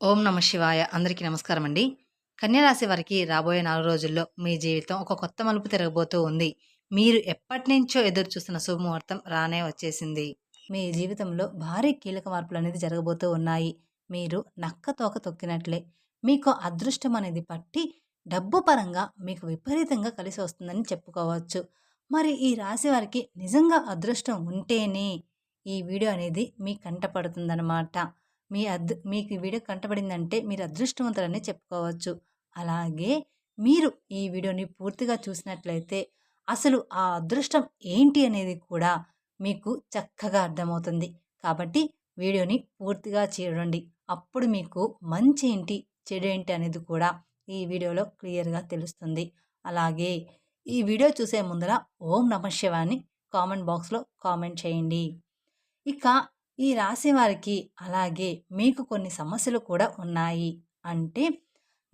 ఓం నమ శివాయ. అందరికీ నమస్కారం అండి. కన్యరాశి వారికి రాబోయే 4 రోజుల్లో మీ జీవితం ఒక కొత్త మలుపు తిరగబోతూ ఉంది. మీరు ఎప్పటినుంచో ఎదురు చూస్తున్న శుభముహూర్తం రానే వచ్చేసింది. మీ జీవితంలో భారీ కీలక మార్పులనేది జరగబోతూ ఉన్నాయి. మీరు నక్క తోక తొక్కినట్లే మీకు అదృష్టం అనేది పట్టి డబ్బు పరంగా మీకు విపరీతంగా కలిసి వస్తుందని చెప్పుకోవచ్చు. మరి ఈ రాశి వారికి నిజంగా అదృష్టం ఉంటేనే ఈ వీడియో అనేది మీ కంట పడుతుందనమాట. మీకు ఈ వీడియో కంటపడిందంటే మీరు అదృష్టవంతులనే చెప్పుకోవచ్చు. అలాగే మీరు ఈ వీడియోని పూర్తిగా చూసినట్లయితే అసలు ఆ అదృష్టం ఏంటి అనేది కూడా మీకు చక్కగా అర్థమవుతుంది. కాబట్టి వీడియోని పూర్తిగా చూడండి. అప్పుడు మీకు మంచి ఏంటి, చెడు ఏంటి అనేది కూడా ఈ వీడియోలో క్లియర్‌గా తెలుస్తుంది. అలాగే ఈ వీడియో చూసే ముందర ఓం నమః శివాయ అని కామెంట్ బాక్స్‌లో కామెంట్ చేయండి. ఇక ఈ రాశి వారికి అలాగే మీకు కొన్ని సమస్యలు కూడా ఉన్నాయి. అంటే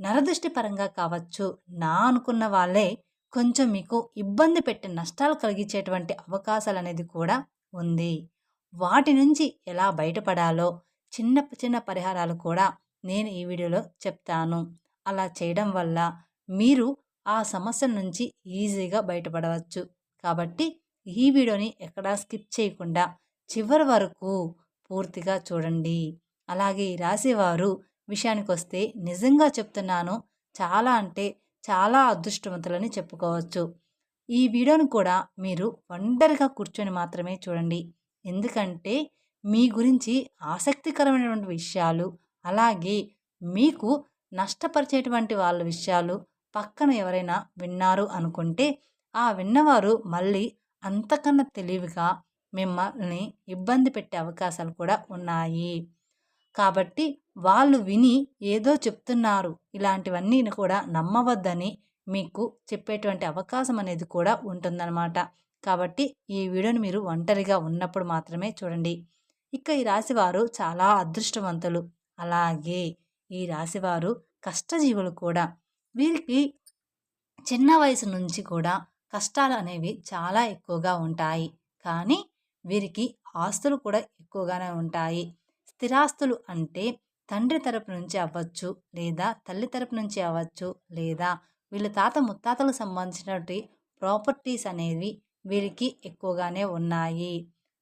నరదృష్టి పరంగా కావచ్చు, నా అనుకున్న వాళ్ళే కొంచెం మీకు ఇబ్బంది పెట్టి నష్టాలు కలిగించేటువంటి అవకాశాలనేది కూడా ఉంది. వాటి నుంచి ఎలా బయటపడాలో చిన్న చిన్న పరిహారాలు కూడా నేను ఈ వీడియోలో చెప్తాను. అలా చేయడం వల్ల మీరు ఆ సమస్యల నుంచి ఈజీగా బయటపడవచ్చు. కాబట్టి ఈ వీడియోని ఎక్కడా స్కిప్ చేయకుండా చివరి వరకు పూర్తిగా చూడండి. అలాగే ఈ రాశివారు విషయానికొస్తే నిజంగా చెప్తున్నాను, చాలా అంటే చాలా అదృష్టవంతులని చెప్పుకోవచ్చు. ఈ వీడియోని కూడా మీరు ఒంటరిగా కూర్చొని మాత్రమే చూడండి. ఎందుకంటే మీ గురించి ఆసక్తికరమైనటువంటి విషయాలు, అలాగే మీకు నష్టపరిచేటువంటి వాళ్ళ విషయాలు పక్కన ఎవరైనా విన్నారు అనుకుంటే, ఆ విన్నవారు మళ్ళీ అంతకన్నా తెలివిగా మిమ్మల్ని ఇబ్బంది పెట్టే అవకాశాలు కూడా ఉన్నాయి. కాబట్టి వాళ్ళు విని ఏదో చెప్తున్నారు, ఇలాంటివన్నీ కూడా నమ్మవద్దని మీకు చెప్పేటువంటి అవకాశం అనేది కూడా ఉంటుందన్నమాట. కాబట్టి ఈ వీడియోని మీరు ఒంటరిగా ఉన్నప్పుడు మాత్రమే చూడండి. ఇక ఈ రాశివారు చాలా అదృష్టవంతులు. అలాగే ఈ రాశివారు కష్టజీవులు కూడా. వీరికి చిన్న వయసు నుంచి కూడా కష్టాలు అనేవి చాలా ఎక్కువగా ఉంటాయి. కానీ వీరికి ఆస్తులు కూడా ఎక్కువగానే ఉంటాయి. స్థిరాస్తులు అంటే తండ్రి తరపు నుంచి అవ్వచ్చు, లేదా తల్లి తరపు నుంచి అవ్వచ్చు, లేదా వీళ్ళ తాత ముత్తాతలకు సంబంధించినటువంటి ప్రాపర్టీస్ అనేవి వీరికి ఎక్కువగానే ఉన్నాయి.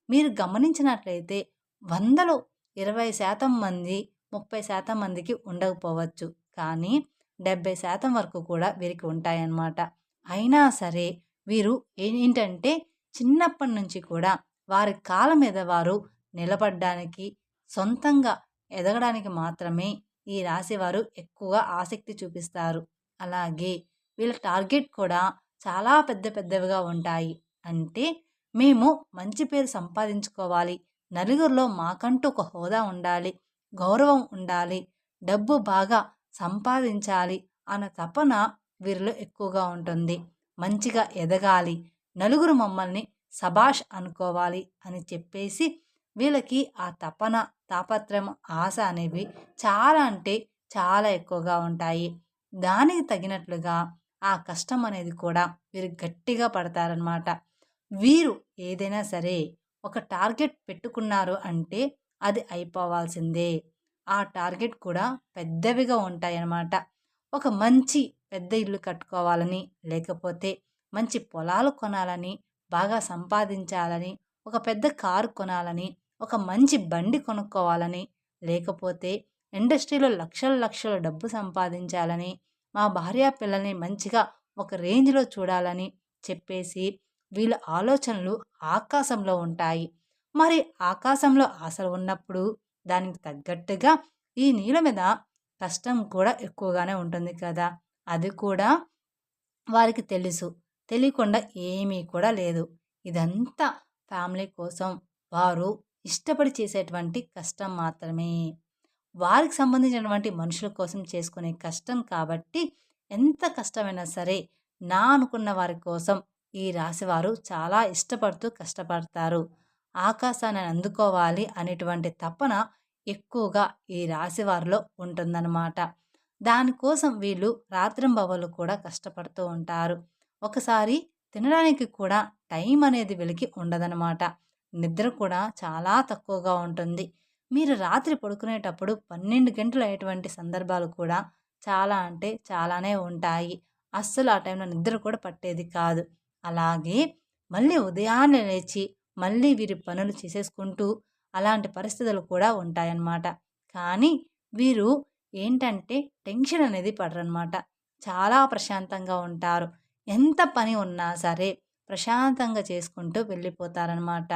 మీరు గమనించినట్లయితే 100లో 20% మంది, 30% మందికి ఉండకపోవచ్చు. కానీ 70% వరకు కూడా వీరికి ఉంటాయన్నమాట. అయినా సరే వీరు ఏంటంటే చిన్నప్పటి నుంచి కూడా వారి కాళ్ళ మీద వారు నిలబడ్డానికి, సొంతంగా ఎదగడానికి మాత్రమే ఈ రాశివారు ఎక్కువగా ఆసక్తి చూపిస్తారు. అలాగే వీళ్ళ టార్గెట్ కూడా చాలా పెద్ద పెద్దవిగా ఉంటాయి. అంటే మేము మంచి పేరు సంపాదించుకోవాలి, నలుగురిలో మాకంటూ ఒక హోదా ఉండాలి, గౌరవం ఉండాలి, డబ్బు బాగా సంపాదించాలి అన్న తపన వీరిలో ఎక్కువగా ఉంటుంది. మంచిగా ఎదగాలి, నలుగురు మమ్మల్ని సబాష్ అనుకోవాలి అని చెప్పేసి వీళ్ళకి ఆ తపన, తాపత్రయం, ఆశ అనేవి చాలా అంటే చాలా ఎక్కువగా ఉంటాయి. దానికి తగినట్లుగా ఆ కష్టం అనేది కూడా వీరు గట్టిగా పడతారనమాట. వీరు ఏదైనా సరే ఒక టార్గెట్ పెట్టుకున్నారు అంటే అది అయిపోవాల్సిందే. ఆ టార్గెట్ కూడా పెద్దవిగా ఉంటాయన్నమాట. ఒక మంచి పెద్ద ఇల్లు కట్టుకోవాలని, లేకపోతే మంచి పొలాలు కొనాలని, బాగా సంపాదించాలని, ఒక పెద్ద కారు కొనాలని, ఒక మంచి బండి కొనుక్కోవాలని, లేకపోతే ఇండస్ట్రీలో లక్షల లక్షల డబ్బు సంపాదించాలని, మా భార్య పిల్లల్ని మంచిగా ఒక రేంజ్‌లో చూడాలని చెప్పేసి వీళ్ళ ఆలోచనలు ఆకాశంలో ఉంటాయి. మరి ఆకాశంలో ఆశలు ఉన్నప్పుడు దానికి తగ్గట్టుగా ఈ నేల మీద కష్టం కూడా ఎక్కువగానే ఉంటుంది కదా! అది కూడా వారికి తెలుసు. తెలియకుండా ఏమీ కూడా లేదు. ఇదంతా ఫ్యామిలీ కోసం వారు ఇష్టపడి చేసేటువంటి కష్టం మాత్రమే. వారికి సంబంధించినటువంటి మనుషుల కోసం చేసుకునే కష్టం కాబట్టి ఎంత కష్టమైనా సరే నా అనుకున్న వారి కోసం ఈ రాశివారు చాలా ఇష్టపడుతూ కష్టపడతారు. ఆకాశాన్ని అందుకోవాలి అనేటువంటి తపన ఎక్కువగా ఈ రాశివారిలో ఉంటుందన్నమాట. దానికోసం వీళ్ళు రాత్రింబవళ్ళు కూడా కష్టపడుతూ ఉంటారు. ఒకసారి తినడానికి కూడా టైం అనేది వీళ్ళకి ఉండదనమాట. నిద్ర కూడా చాలా తక్కువగా ఉంటుంది. మీరు రాత్రి పడుకునేటప్పుడు 12 గంటలు అయ్యేటువంటి సందర్భాలు కూడా చాలా అంటే చాలానే ఉంటాయి. అస్సలు ఆ టైంలో నిద్ర కూడా పట్టేది కాదు. అలాగే మళ్ళీ ఉదయాన్నే లేచి మళ్ళీ వీరి పనులు చేసేసుకుంటూ అలాంటి పరిస్థితులు కూడా ఉంటాయన్నమాట. కానీ వీరు ఏంటంటే టెన్షన్ అనేది పడరనమాట. చాలా ప్రశాంతంగా ఉంటారు. ఎంత పని ఉన్నా సరే ప్రశాంతంగా చేసుకుంటూ వెళ్ళిపోతారనమాట.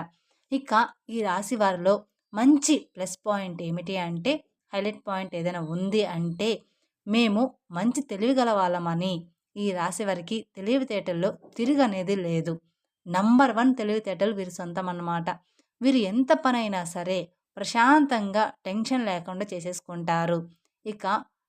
ఇక ఈ రాశి వారిలో మంచి ప్లస్ పాయింట్ ఏమిటి అంటే, హైలైట్ పాయింట్ ఏదైనా ఉంది అంటే, మేము మంచి తెలివిగల వాళ్ళమని ఈ రాశి వారికి తెలివితేటల్లో తిరుగనేది లేదు. నంబర్ 1 తెలివితేటలు వీరి సొంతం అన్నమాట. వీరు ఎంత పనైనా సరే ప్రశాంతంగా టెన్షన్ లేకుండా చేసేసుకుంటారు. ఇక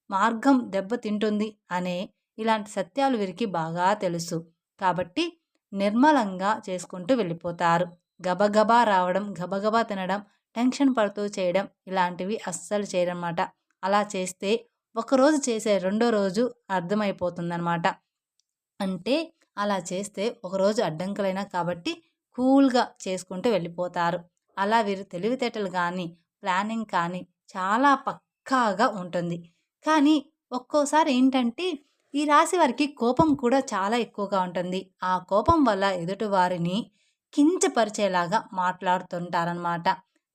మార్గం దెబ్బతింటుంది అనే ఇలాంటి సత్యాలు వీరికి బాగా తెలుసు. కాబట్టి నిర్మలంగా చేసుకుంటూ వెళ్ళిపోతారు. గబగబా రావడం, గబగబా తినడం, టెన్షన్ పడుతూ చేయడం ఇలాంటివి అస్సలు చేయరనమాట. అలా చేస్తే ఒకరోజు చేసే రెండో రోజు అర్థమైపోతుందనమాట. అంటే అలా చేస్తే ఒకరోజు అడ్డంకులైనా కాబట్టి కూల్‌గా చేసుకుంటూ వెళ్ళిపోతారు. అలా వీరు తెలివితేటలు గానీ, ప్లానింగ్ కానీ చాలా పక్కాగా ఉంటుంది. కానీ ఒక్కోసారి ఏంటంటే ఈ రాశి వారికి కోపం కూడా చాలా ఎక్కువగా ఉంటుంది. ఆ కోపం వల్ల ఎదుటి వారిని కించపరిచేలాగా మాట్లాడుతుంటారనమాట.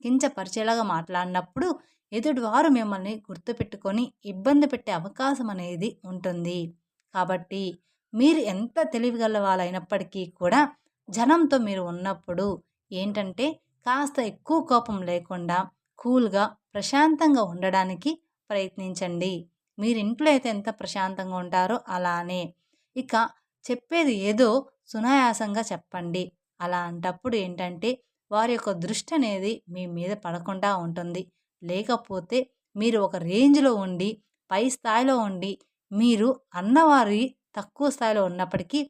కించపరిచేలాగా మాట్లాడినప్పుడు ఎదుటివారు మిమ్మల్ని గుర్తుపెట్టుకొని ఇబ్బంది పెట్టే అవకాశం అనేది ఉంటుంది. కాబట్టి మీరు ఎంత తెలివిగల వాళ్ళైనప్పటికీ కూడా జనంతో మీరు ఉన్నప్పుడు ఏంటంటే కాస్త ఎక్కువ కోపం లేకుండా కూల్‌గా, ప్రశాంతంగా ఉండడానికి ప్రయత్నించండి. మీరు ఇంట్లో అయితే ఎంత ప్రశాంతంగా ఉంటారో అలానే. ఇక చెప్పేది ఏదో సునాయాసంగా చెప్పండి. అలాంటప్పుడు ఏంటంటే వారి యొక్క దృష్టి అనేది మీ మీద పడకుండా ఉంటుంది. లేకపోతే మీరు ఒక రేంజ్‌లో ఉండి, పై స్థాయిలో ఉండి, మీరు అన్నవారి తక్కువ స్థాయిలో ఉన్నప్పటికీ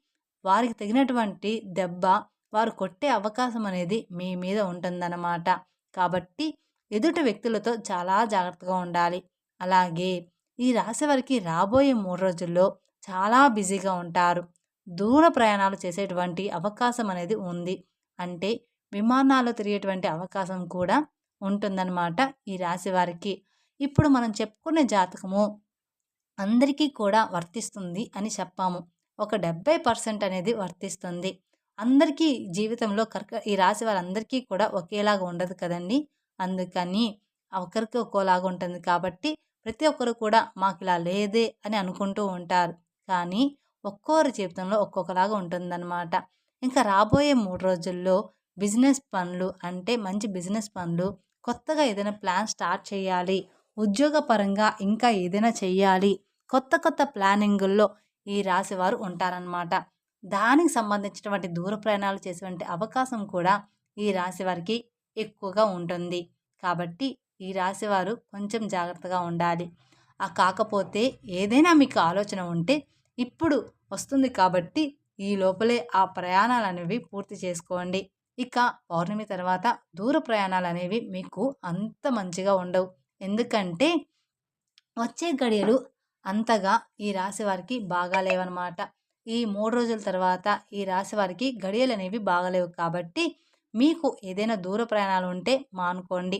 వారికి తగినటువంటి దెబ్బ వారు కొట్టే అవకాశం అనేది మీ మీద ఉంటుందన్నమాట. కాబట్టి ఎదుటి వ్యక్తులతో చాలా జాగ్రత్తగా ఉండాలి. అలాగే ఈ రాశి వారికి రాబోయే 3 రోజుల్లో చాలా బిజీగా ఉంటారు. దూర ప్రయాణాలు చేసేటువంటి అవకాశం అనేది ఉంది. అంటే విమానాల్లో తిరిగేటువంటి అవకాశం కూడా ఉంటుందన్నమాట ఈ రాశి వారికి. ఇప్పుడు మనం చెప్పుకునే జాతకము అందరికీ కూడా వర్తిస్తుంది అని చెప్పాము. ఒక 70% అనేది వర్తిస్తుంది. అందరికీ జీవితంలో ఈ రాశి వారందరికీ కూడా ఒకేలాగా ఉండదు కదండీ! అందుకని ఒకరికి ఒక్కోలాగా ఉంటుంది కాబట్టి ప్రతి ఒక్కరు కూడా మాకిలా లేదే అని అనుకుంటూ ఉంటారు. కానీ ఒక్కోరి జీవితంలో ఒక్కొక్కలాగా ఉంటుందన్నమాట. ఇంకా రాబోయే 3 రోజుల్లో బిజినెస్ పనులు అంటే మంచి బిజినెస్ పనులు, కొత్తగా ఏదైనా ప్లాన్ స్టార్ట్ చేయాలి, ఉద్యోగపరంగా ఇంకా ఏదైనా చెయ్యాలి, కొత్త కొత్త ప్లానింగుల్లో ఈ రాశివారు ఉంటారనమాట. దానికి సంబంధించినటువంటి దూర ప్రయాణాలు చేసేటువంటి అవకాశం కూడా ఈ రాశి వారికి ఎక్కువగా ఉంటుంది. కాబట్టి ఈ రాశివారు కొంచెం జాగ్రత్తగా ఉండాలి. కాకపోతే ఏదైనా మీకు ఆలోచన ఉంటే ఇప్పుడు వస్తుంది కాబట్టి ఈ లోపలే ఆ ప్రయాణాలనేవి పూర్తి చేసుకోండి. ఇక పౌర్ణమి తర్వాత దూర ప్రయాణాలనేవి మీకు అంత మంచిగా ఉండవు. ఎందుకంటే వచ్చే గడియలు అంతగా ఈ రాశి వారికి బాగాలేవనమాట. ఈ 3 రోజుల తర్వాత ఈ రాశి వారికి గడియలనేవి బాగాలేవు కాబట్టి మీకు ఏదైనా దూర ప్రయాణాలు ఉంటే మానుకోండి.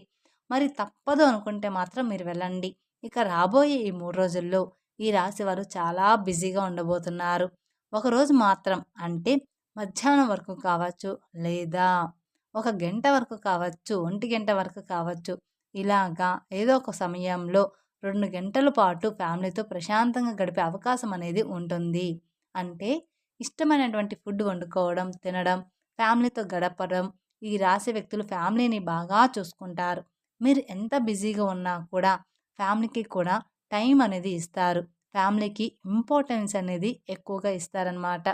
మరి తప్పదు అనుకుంటే మాత్రం మీరు వెళ్ళండి. ఇక రాబోయే ఈ 3 రోజుల్లో ఈ రాశి వారు చాలా బిజీగా ఉండబోతున్నారు. ఒకరోజు మాత్రం అంటే మధ్యాహ్నం వరకు కావచ్చు, లేదా ఒక గంట వరకు కావచ్చు, ఒంటి గంట వరకు కావచ్చు. ఇలాగా ఏదో ఒక సమయంలో 2 గంటల పాటు ఫ్యామిలీతో ప్రశాంతంగా గడిపే అవకాశం అనేది ఉంటుంది. అంటే ఇష్టమైనటువంటి ఫుడ్ వండుకోవడం, తినడం, ఫ్యామిలీతో గడపడం. ఈ రాశి వ్యక్తులు ఫ్యామిలీని బాగా చూసుకుంటారు. మీరు ఎంత బిజీగా ఉన్నా కూడా ఫ్యామిలీకి కూడా టైం అనేది ఇస్తారు. ఫ్యామిలీకి ఇంపార్టెన్స్ అనేది ఎక్కువగా ఇస్తారనమాట.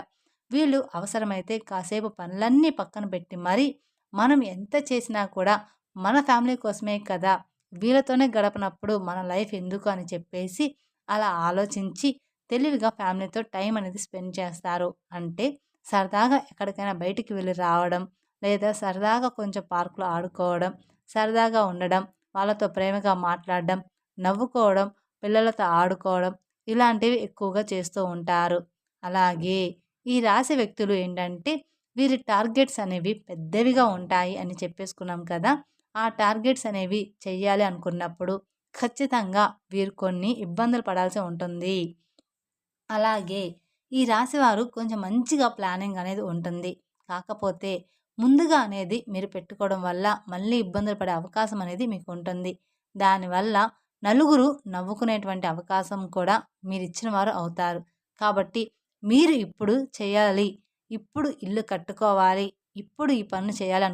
వీళ్ళు అవసరమైతే కాసేపు పనులన్నీ పక్కన పెట్టి మరి మనం ఎంత చేసినా కూడా మన ఫ్యామిలీ కోసమే కదా! వీళ్ళతోనే గడపనప్పుడు మన లైఫ్ ఎందుకు అని చెప్పేసి అలా ఆలోచించి తెలివిగా ఫ్యామిలీతో టైం అనేది స్పెండ్ చేస్తారు. అంటే సరదాగా ఎక్కడికైనా బయటికి వెళ్ళి రావడం, లేదా సరదాగా కొంచెం పార్క్‌లో ఆడుకోవడం, సరదాగా ఉండడం, వాళ్ళతో ప్రేమగా మాట్లాడడం, నవ్వుకోవడం, పిల్లలతో ఆడుకోవడం ఇలాంటివి ఎక్కువగా చేస్తూ ఉంటారు. అలాగే ఈ రాశి వ్యక్తులు ఏంటంటే వీరి టార్గెట్స్ అనేవి పెద్దవిగా ఉంటాయి అని చెప్పేసుకున్నాం కదా! ఆ టార్గెట్స్ అనేవి చెయ్యాలి అనుకున్నప్పుడు ఖచ్చితంగా వీరు కొన్ని ఇబ్బందులు పడాల్సి ఉంటుంది. అలాగే ఈ రాశివారు కొంచెం మంచిగా ప్లానింగ్ అనేది ఉంటుంది. కాకపోతే ముందుగా అనేది మీరు పెట్టుకోవడం వల్ల మళ్ళీ ఇబ్బందులు పడే అవకాశం అనేది మీకు ఉంటుంది. దానివల్ల నలుగురు నవ్వుకునేటువంటి అవకాశం కూడా మీరిచ్చిన వారు అవుతారు. కాబట్టి మీరు ఇప్పుడు చేయాలి, ఇప్పుడు ఇల్లు కట్టుకోవాలి, ఇప్పుడు ఈ పనులు చేయాలి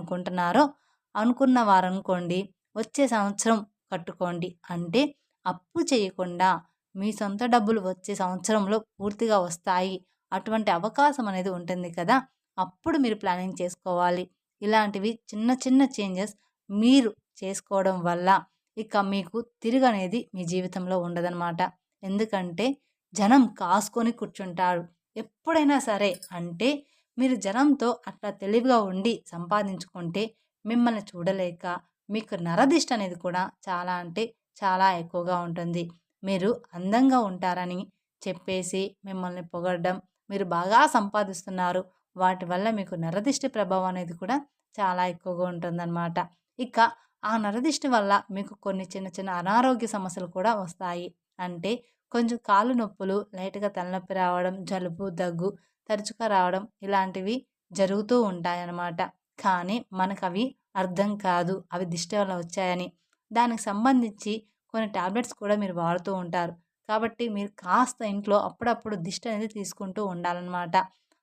అనుకున్న వారనుకోండి వచ్చే సంవత్సరం కట్టుకోండి. అంటే అప్పు చేయకుండా మీ సొంత డబ్బులు వచ్చే సంవత్సరంలో పూర్తిగా వస్తాయి. అటువంటి అవకాశం అనేది ఉంటుంది కదా! అప్పుడు మీరు ప్లానింగ్ చేసుకోవాలి. ఇలాంటివి చిన్న చిన్న చేంజెస్ మీరు చేసుకోవడం వల్ల ఇక మీకు తిరుగనేది మీ జీవితంలో ఉండదనమాట. ఎందుకంటే జనం కాసుకొని కూర్చుంటారు. ఎప్పుడైనా సరే అంటే మీరు జనంతో అట్లా తెలివిగా ఉండి సంపాదించుకుంటే మిమ్మల్ని చూడలేక మీకు నరదిష్టి అనేది కూడా చాలా అంటే చాలా ఎక్కువగా ఉంటుంది. మీరు అందంగా ఉంటారని చెప్పేసి మిమ్మల్ని పొగడడం, మీరు బాగా సంపాదిస్తున్నారు, వాటి వల్ల మీకు నరదిష్టి ప్రభావం అనేది కూడా చాలా ఎక్కువగా ఉంటుందన్నమాట. ఇక ఆ నరదిష్టి వల్ల మీకు కొన్ని చిన్న చిన్న అనారోగ్య సమస్యలు కూడా వస్తాయి. అంటే కొంచెం కాళ్ళు నొప్పులు, లైట్‌గా తలనొప్పి రావడం, జలుబు, దగ్గు తరచుగా రావడం ఇలాంటివి జరుగుతూ ఉంటాయన్నమాట. కానీ మనకవి అర్థం కాదు. అవి దిష్టి వల్ల వచ్చాయని. దానికి సంబంధించి కొన్ని టాబ్లెట్స్ కూడా మీరు వాడుతూ ఉంటారు. కాబట్టి మీరు కాస్త ఇంట్లో అప్పుడప్పుడు దిష్టి అనేది తీసుకుంటూ ఉండాలన్నమాట.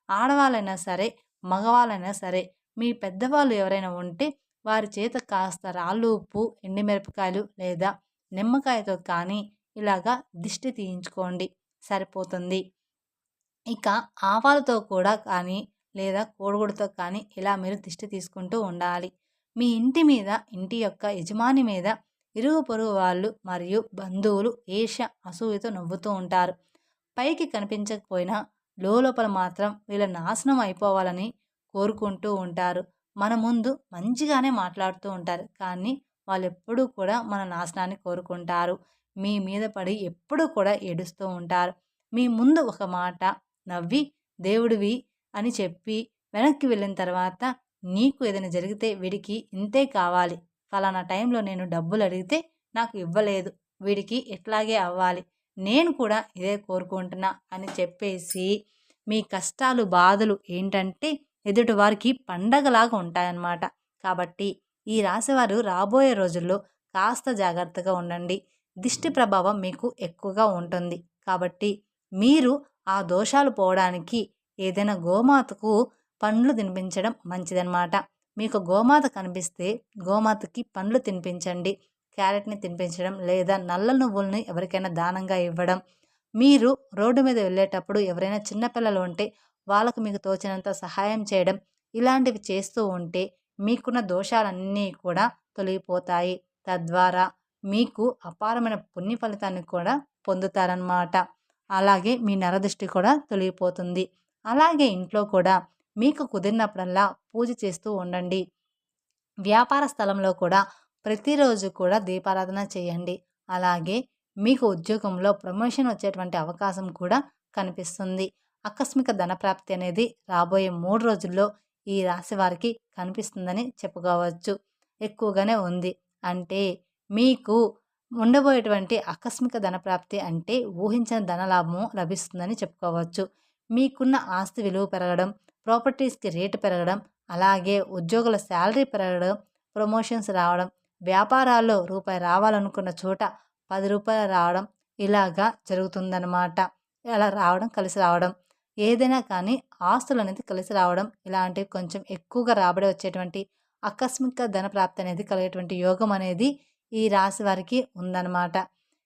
ఆడవాళ్ళైనా సరే, మగవాళ్ళైనా సరే, మీ పెద్దవాళ్ళు ఎవరైనా ఉంటే వారి చేత కాస్త రాళ్ళు ఉప్పు, ఎండుమిరపకాయలు లేదా నిమ్మకాయతో కానీ ఇలాగా దిష్టి తీయించుకోండి సరిపోతుంది. ఇక ఆవాలతో కూడా కానీ లేదా కోడిగుడ్డుతో కానీ ఇలా మీరు దిష్టి తీసుకుంటూ ఉండాలి. మీ ఇంటి మీద, ఇంటి యొక్క యజమాని మీద ఇరుగు పొరుగు వాళ్ళు మరియు బంధువులు ఈర్ష్య, అసూయతో నవ్వుతూ ఉంటారు. పైకి కనిపించకపోయినా లోపల మాత్రం వీళ్ళ నాశనం అయిపోవాలని కోరుకుంటూ ఉంటారు. మన ముందు మంచిగానే మాట్లాడుతూ ఉంటారు. కానీ వాళ్ళెప్పుడూ కూడా మన నాశనాన్ని కోరుకుంటారు. మీ మీద పడి ఎప్పుడూ కూడా ఏడుస్తూ ఉంటారు. మీ ముందు ఒక మాట నవ్వి దేవుడివి అని చెప్పి వెనక్కి వెళ్ళిన తర్వాత నీకు ఏదైనా జరిగితే వీడికి ఇంతే కావాలి. ఫలానా టైంలో నేను డబ్బులు అడిగితే నాకు ఇవ్వలేదు. వీడికి ఇట్లాగే అవ్వాలి. నేను కూడా ఇదే కోరుకుంటున్నా అని చెప్పేసి మీ కష్టాలు, బాధలు ఏంటంటే ఎదుటివారికి పండగలాగా ఉంటాయన్నమాట. కాబట్టి ఈ రాశివారు రాబోయే రోజుల్లో కాస్త జాగ్రత్తగా ఉండండి. దిష్టి ప్రభావం మీకు ఎక్కువగా ఉంటుంది. కాబట్టి మీరు ఆ దోషాలు పోవడానికి ఏదైనా గోమాతకు పండ్లు తినిపించడం మంచిదన్నమాట. మీకు గోమాత కనిపిస్తే గోమాతకి పండ్లు తినిపించండి. క్యారెట్‌ని తినిపించడం లేదా నల్ల నువ్వుల్ని ఎవరికైనా దానంగా ఇవ్వడం. మీరు రోడ్డు మీద వెళ్ళేటప్పుడు ఎవరైనా చిన్న పిల్లలు ఉంటే వాళ్ళకు మీకు తోచినంత సహాయం చేయడం. ఇలాంటివి చేస్తూ ఉంటే మీకున్న దోషాలన్నీ కూడా తొలగిపోతాయి. తద్వారా మీకు అపారమైన పుణ్య ఫలితాన్ని కూడా పొందుతారనమాట. అలాగే మీ నరదృష్టి కూడా తొలగిపోతుంది. అలాగే ఇంట్లో కూడా మీకు కుదిరినప్పుడల్లా పూజ చేస్తూ ఉండండి. వ్యాపార స్థలంలో కూడా ప్రతిరోజు కూడా దీపారాధన చేయండి. అలాగే మీకు ఉద్యోగంలో ప్రమోషన్ వచ్చేటువంటి అవకాశం కూడా కనిపిస్తుంది. ఆకస్మిక ధనప్రాప్తి అనేది రాబోయే 3 రోజుల్లో ఈ రాశి వారికి కనిపిస్తుందని చెప్పుకోవచ్చు. ఎక్కువగానే ఉంది. అంటే మీకు ఉండబోయేటువంటి ఆకస్మిక ధనప్రాప్తి అంటే ఊహించని ధనలాభము లభిస్తుందని చెప్పుకోవచ్చు. మీకున్న ఆస్తి విలువ పెరగడం, ప్రాపర్టీస్‌కి రేటు పెరగడం, అలాగే ఉద్యోగుల శాలరీ పెరగడం, ప్రమోషన్స్ రావడం, వ్యాపారాల్లో రూపాయి రావాలనుకున్న చోట రూ. 10 రావడం ఇలాగా జరుగుతుందనమాట. అలా రావడం, కలిసి రావడం. ఏదైనా కానీ ఆస్తులనేది కలిసి రావడం ఇలాంటివి కొంచెం ఎక్కువగా రాబడి వచ్చేటువంటి ఆకస్మిక ధనప్రాప్తి అనేది కలిగేటువంటి యోగం అనేది ఈ రాశి వారికి ఉందన్నమాట.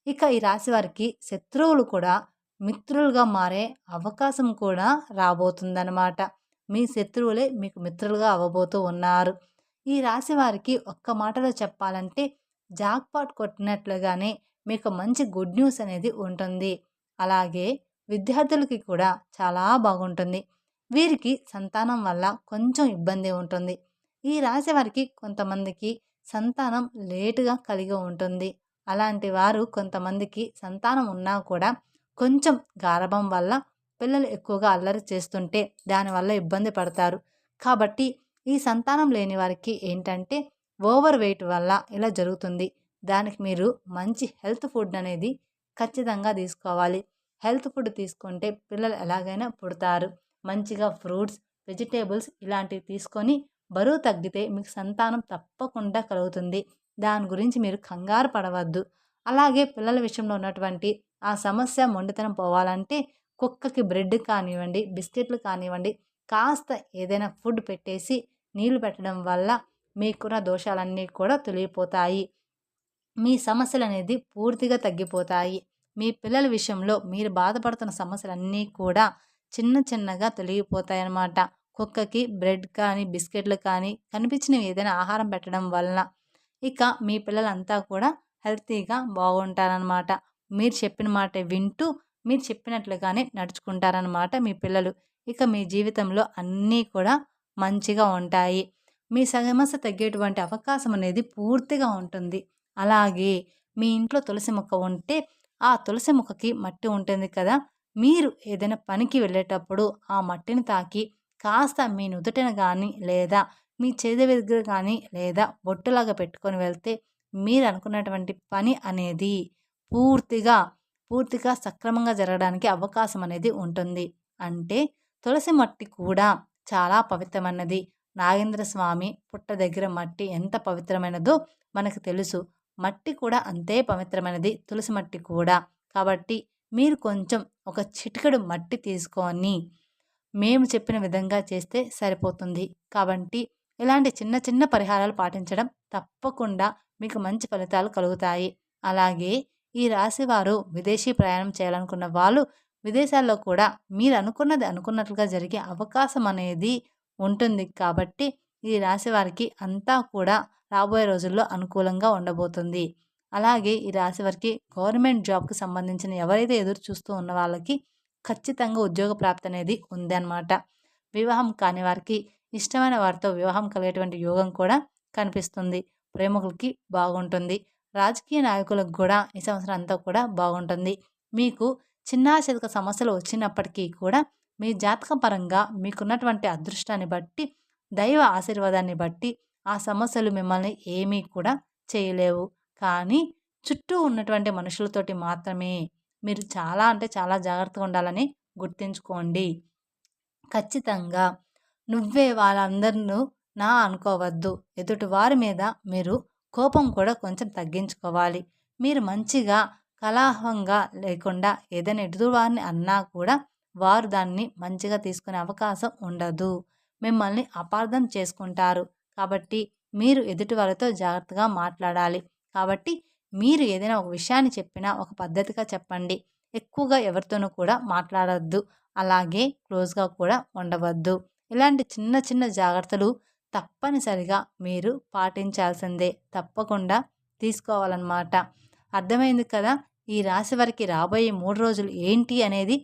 ఇక ఈ రాశి వారికి శత్రువులు కూడా మిత్రులుగా మారే అవకాశం కూడా రాబోతుందన్నమాట. మీ శత్రువులే మీకు మిత్రులుగా అవ్వబోతూ ఉన్నారు. ఈ రాశి వారికి ఒక్క మాటలో చెప్పాలంటే జాక్‌పాట్ కొట్టినట్లుగానే మీకు మంచి గుడ్ న్యూస్ అనేది ఉంటుంది. అలాగే విద్యార్థులకి కూడా చాలా బాగుంటుంది. వీరికి సంతానం వల్ల కొంచెం ఇబ్బంది ఉంటుంది. ఈ రాశి వారికి కొంతమందికి సంతానం లేటుగా కలిగి ఉంటుంది. అలాంటి వారు కొంతమందికి సంతానం ఉన్నా కూడా కొంచెం గారాబం వల్ల పిల్లలు ఎక్కువగా అల్లరి చేస్తుంటే దానివల్ల ఇబ్బంది పడతారు. కాబట్టి ఈ సంతానం లేని వారికి ఏంటంటే ఓవర్ వెయిట్ వల్ల ఇలా జరుగుతుంది. దానికి మీరు మంచి హెల్త్ ఫుడ్ అనేది ఖచ్చితంగా తీసుకోవాలి. హెల్త్ ఫుడ్ తీసుకుంటే పిల్లలు ఎలాగైనా పుడతారు. మంచిగా ఫ్రూట్స్, వెజిటేబుల్స్ ఇలాంటివి తీసుకొని బరువు తగ్గితే మీకు సంతానం తప్పకుండా కలుగుతుంది. దాని గురించి మీరు కంగారు పడవద్దు. అలాగే పిల్లల విషయంలో ఉన్నటువంటి ఆ సమస్య మొండితనం పోవాలంటే కుక్కకి బ్రెడ్ కానివ్వండి, బిస్కెట్లు కానివ్వండి, కాస్త ఏదైనా ఫుడ్ పెట్టేసి నీళ్లు పెట్టడం వల్ల మీకున్న దోషాలన్నీ కూడా తొలగిపోతాయి. మీ సమస్యలనేది పూర్తిగా తగ్గిపోతాయి. మీ పిల్లల విషయంలో మీరు బాధపడుతున్న సమస్యలన్నీ కూడా చిన్న చిన్నగా తొలగిపోతాయన్నమాట. కుక్కకి బ్రెడ్ కానీ, బిస్కెట్లు కానీ కనిపించినవి ఏదైనా ఆహారం పెట్టడం వలన ఇక మీ పిల్లలంతా కూడా హెల్తీగా బాగుంటారనమాట. మీరు చెప్పిన మాట వింటూ మీరు చెప్పినట్లుగానే నడుచుకుంటారనమాట మీ పిల్లలు. ఇక మీ జీవితంలో అన్నీ కూడా మంచిగా ఉంటాయి. మీ సమస్య తగ్గేటువంటి అవకాశం అనేది పూర్తిగా ఉంటుంది. అలాగే మీ ఇంట్లో తులసి మొక్క ఉంటే ఆ తులసి మొక్కకి మట్టి ఉంటుంది కదా! మీరు ఏదైనా పనికి వెళ్ళేటప్పుడు ఆ మట్టిని తాకి కాస్త మీ నుదుటిన గానీ లేదా మీ చేతి దగ్గర కానీ లేదా బొట్టులాగా పెట్టుకొని వెళ్తే మీరు అనుకున్నటువంటి పని అనేది పూర్తిగా, పూర్తిగా సక్రమంగా జరగడానికి అవకాశం అనేది ఉంటుంది. అంటే తులసి మట్టి కూడా చాలా పవిత్రమైనది. నాగేంద్ర స్వామి పుట్ట దగ్గర మట్టి ఎంత పవిత్రమైనదో మనకు తెలుసు. మట్టి కూడా అంతే పవిత్రమైనది, తులసి మట్టి కూడా. కాబట్టి మీరు కొంచెం ఒక చిటికెడు మట్టి తీసుకొని మేము చెప్పిన విధంగా చేస్తే సరిపోతుంది. కాబట్టి ఇలాంటి చిన్న చిన్న పరిహారాలు పాటించడం తప్పకుండా మీకు మంచి ఫలితాలు కలుగుతాయి. అలాగే ఈ రాశివారు విదేశీ ప్రయాణం చేయాలనుకున్న వాళ్ళు విదేశాల్లో కూడా మీరు అనుకున్నది అనుకున్నట్లుగా జరిగే అవకాశం అనేది ఉంటుంది. కాబట్టి ఈ రాశి వారికి అంతా కూడా రాబోయే రోజుల్లో అనుకూలంగా ఉండబోతుంది. అలాగే ఈ రాశి వారికి గవర్నమెంట్ జాబ్‌కి సంబంధించిన ఎవరైతే ఎదురు చూస్తూ ఉన్న వాళ్ళకి ఖచ్చితంగా ఉద్యోగ ప్రాప్తి అనేది ఉందన్నమాట. వివాహం కాని వారికి ఇష్టమైన వారితో వివాహం కలిగేటువంటి యోగం కూడా కనిపిస్తుంది. ప్రేమికులకి బాగుంటుంది. రాజకీయ నాయకులకు కూడా ఈ సంవత్సరం అంతా కూడా బాగుంటుంది. మీకు చిన్నా చితక సమస్యలు వచ్చినప్పటికీ కూడా మీ జాతకం పరంగా మీకున్నటువంటి అదృష్టాన్ని బట్టి, దైవ ఆశీర్వాదాన్ని బట్టి ఆ సమస్యలు మిమ్మల్ని ఏమీ కూడా చేయలేవు. కానీ చుట్టూ ఉన్నటువంటి మనుషులతోటి మాత్రమే మీరు చాలా అంటే చాలా జాగ్రత్తగా ఉండాలని గుర్తుంచుకోండి. ఖచ్చితంగా నువ్వే వాళ్ళందరినూ నా అనుకోవద్దు. ఎదుటి వారి మీద మీరు కోపం కూడా కొంచెం తగ్గించుకోవాలి. మీరు మంచిగా కలహంగా లేకుండా ఏదైనా ఎదుటివారిని అన్నా కూడా వారు దాన్ని మంచిగా తీసుకునే అవకాశం ఉండదు. మిమ్మల్ని అపార్థం చేసుకుంటారు. కాబట్టి మీరు ఎదుటి వాళ్ళతో జాగ్రత్తగా మాట్లాడాలి. కాబట్టి మీరు ఏదైనా ఒక విషయాన్ని చెప్పినా ఒక పద్ధతిగా చెప్పండి. ఎక్కువగా ఎవరితోనూ కూడా మాట్లాడొద్దు. అలాగే క్లోజ్‌గా కూడా ఉండవద్దు. ఇలాంటి చిన్న చిన్న జాగ్రత్తలు తప్పనిసరిగా మీరు పాటించాల్సిందే. తప్పకుండా తీసుకోవాలన్నమాట. అర్థమైంది కదా! ఈ రాశి వారికి రాబోయే 3 రోజులు ఏంటి అనేది